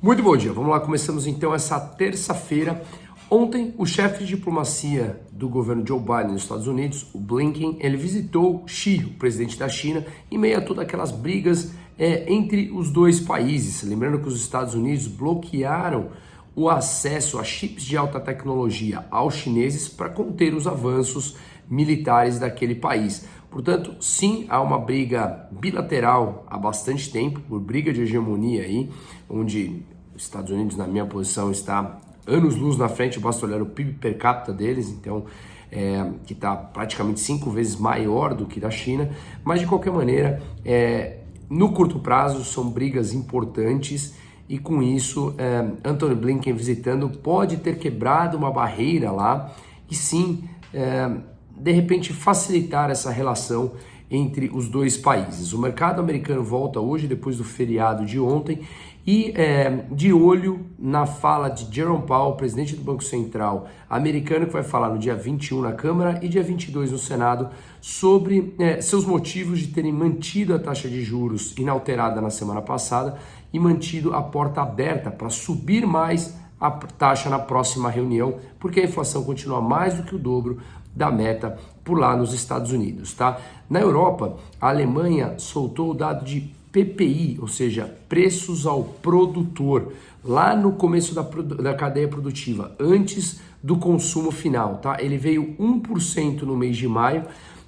Muito bom dia, vamos lá, começamos então essa terça-feira. Ontem, o chefe de diplomacia do governo Joe Biden nos Estados Unidos, o Blinken, ele visitou Xi, o presidente da China, em meio a todas aquelas brigas entre os dois países. Lembrando que os Estados Unidos bloquearam o acesso a chips de alta tecnologia aos chineses para conter os avanços militares daquele país. Portanto, sim, há uma briga bilateral há bastante tempo, por briga de hegemonia aí, onde os Estados Unidos, na minha posição, está anos-luz na frente, basta olhar o PIB per capita deles, então, que está praticamente 5 vezes maior do que da China, mas de qualquer maneira, no curto prazo, são brigas importantes e com isso, Antony Blinken visitando pode ter quebrado uma barreira lá e sim, de repente facilitar essa relação entre os dois países. O mercado americano volta hoje, depois do feriado de ontem, e de olho na fala de Jerome Powell, presidente do Banco Central americano, que vai falar no dia 21 na Câmara e dia 22 no Senado, sobre seus motivos de terem mantido a taxa de juros inalterada na semana passada e mantido a porta aberta para subir mais a taxa na próxima reunião, porque a inflação continua mais do que o dobro da meta por lá nos Estados Unidos, tá? Na Europa, a Alemanha soltou o dado de PPI, ou seja, preços ao produtor, lá no começo da cadeia produtiva, antes do consumo final, tá? Ele veio 1% no mês de maio,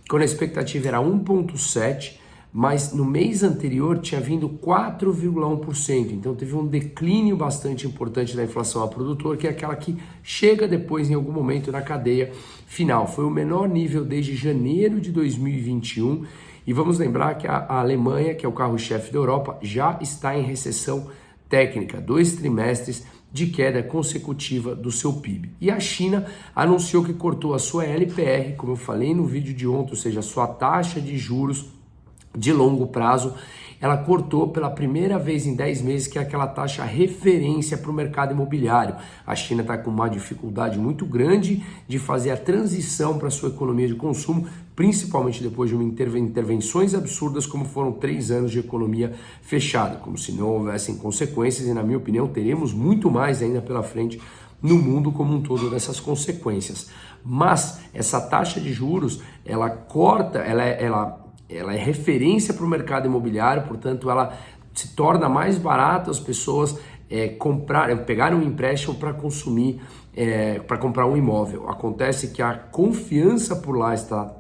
quando a expectativa era 1,7%, mas no mês anterior tinha vindo 4,1%, então teve um declínio bastante importante da inflação ao produtor, que é aquela que chega depois em algum momento na cadeia final. Foi o menor nível desde janeiro de 2021 e vamos lembrar que a Alemanha, que é o carro-chefe da Europa, já está em recessão técnica, 2 trimestres de queda consecutiva do seu PIB. E a China anunciou que cortou a sua LPR, como eu falei no vídeo de ontem, ou seja, a sua taxa de juros de longo prazo, ela cortou pela primeira vez em 10 meses, que é aquela taxa referência para o mercado imobiliário. A China está com uma dificuldade muito grande de fazer a transição para a sua economia de consumo, principalmente depois de intervenções absurdas como foram 3 anos de economia fechada, como se não houvessem consequências, e na minha opinião teremos muito mais ainda pela frente no mundo como um todo dessas consequências. Mas essa taxa de juros, ela corta, ela é referência para o mercado imobiliário, portanto ela se torna mais barato as pessoas pegarem um empréstimo para consumir, para comprar um imóvel. Acontece que a confiança por lá está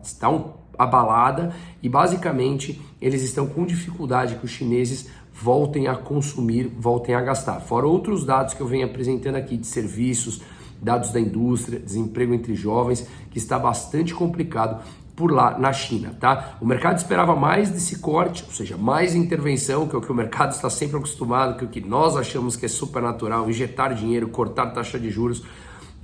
abalada e basicamente eles estão com dificuldade que os chineses voltem a consumir, voltem a gastar. Fora outros dados que eu venho apresentando aqui de serviços, dados da indústria, desemprego entre jovens, que está bastante complicado por lá na China, tá? O mercado esperava mais desse corte, ou seja, mais intervenção, que é o que o mercado está sempre acostumado, que é o que nós achamos que é supernatural, injetar dinheiro, cortar taxa de juros,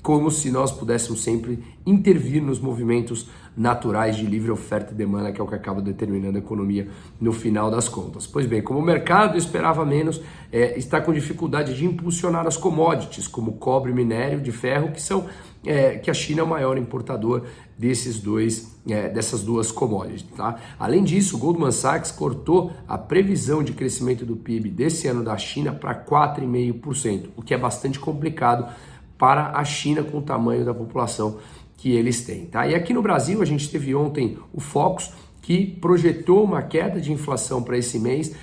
como se nós pudéssemos sempre intervir nos movimentos naturais de livre oferta e demanda, que é o que acaba determinando a economia no final das contas. Pois bem, como o mercado esperava menos, está com dificuldade de impulsionar as commodities, como cobre e minério de ferro, que a China é o maior importador dessas duas commodities, tá? Além disso, o Goldman Sachs cortou a previsão de crescimento do PIB desse ano da China para 4,5%, o que é bastante complicado para a China com o tamanho da população que eles têm, tá? E aqui no Brasil a gente teve ontem o Focus, que projetou uma queda de inflação para esse mês,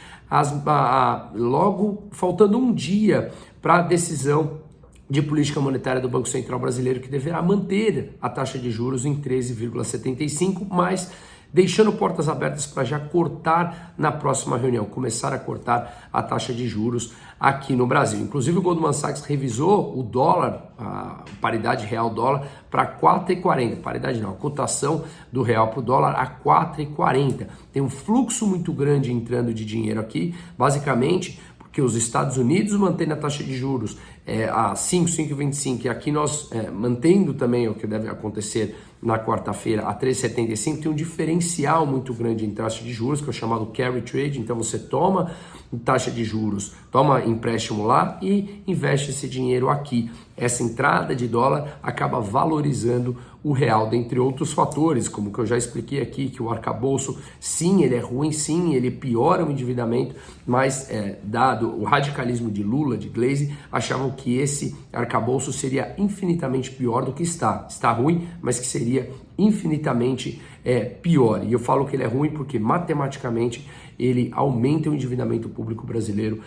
logo faltando um dia para a decisão de política monetária do Banco Central brasileiro, que deverá manter a taxa de juros em 13,75%, mas deixando portas abertas para já cortar na próxima reunião, começar a cortar a taxa de juros aqui no Brasil. Inclusive o Goldman Sachs revisou o dólar, a paridade real-dólar, para 4,40. Paridade não, a cotação do real para o dólar a 4,40. Tem um fluxo muito grande entrando de dinheiro aqui, basicamente porque os Estados Unidos mantêm a taxa de juros a 5, 5,25, e aqui nós mantendo também o que deve acontecer na quarta-feira a 3,75, tem um diferencial muito grande em taxa de juros, que é o chamado carry trade. Então você toma taxa de juros, toma empréstimo lá e investe esse dinheiro aqui. Essa entrada de dólar acaba valorizando o real, dentre outros fatores, como que eu já expliquei aqui, que o arcabouço, sim, ele é ruim, sim, ele piora o endividamento, mas dado o radicalismo de Lula, de Gleisi, achavam que esse arcabouço seria infinitamente pior do que está. Está ruim, mas que seria infinitamente pior. E eu falo que ele é ruim porque matematicamente ele aumenta o endividamento público brasileiro,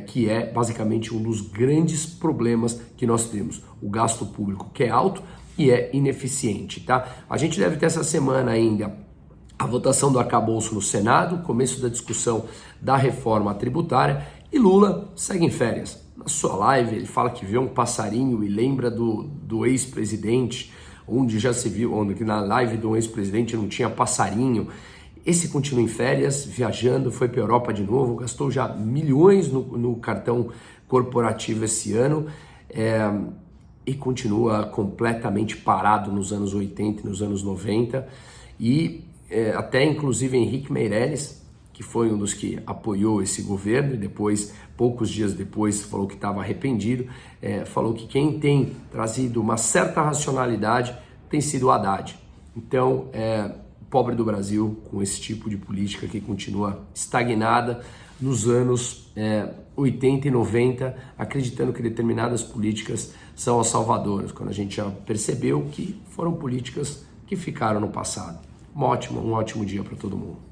que é basicamente um dos grandes problemas que nós temos. O gasto público que é alto e é ineficiente, tá? A gente deve ter essa semana ainda a votação do arcabouço no Senado, começo da discussão da reforma tributária, e Lula segue em férias. Na sua live ele fala que vê um passarinho e lembra do ex-presidente, onde já se viu, onde na live do ex-presidente não tinha passarinho. Esse continua em férias, viajando, foi para a Europa de novo, gastou já milhões no cartão corporativo esse ano, e continua completamente parado nos anos 80 e nos anos 90, e até inclusive Henrique Meirelles, que foi um dos que apoiou esse governo e depois, poucos dias depois, falou que estava arrependido, falou que quem tem trazido uma certa racionalidade tem sido o Haddad. Então, pobre do Brasil com esse tipo de política que continua estagnada nos anos 80 e 90, acreditando que determinadas políticas são as salvadoras, quando a gente já percebeu que foram políticas que ficaram no passado. Um ótimo dia para todo mundo.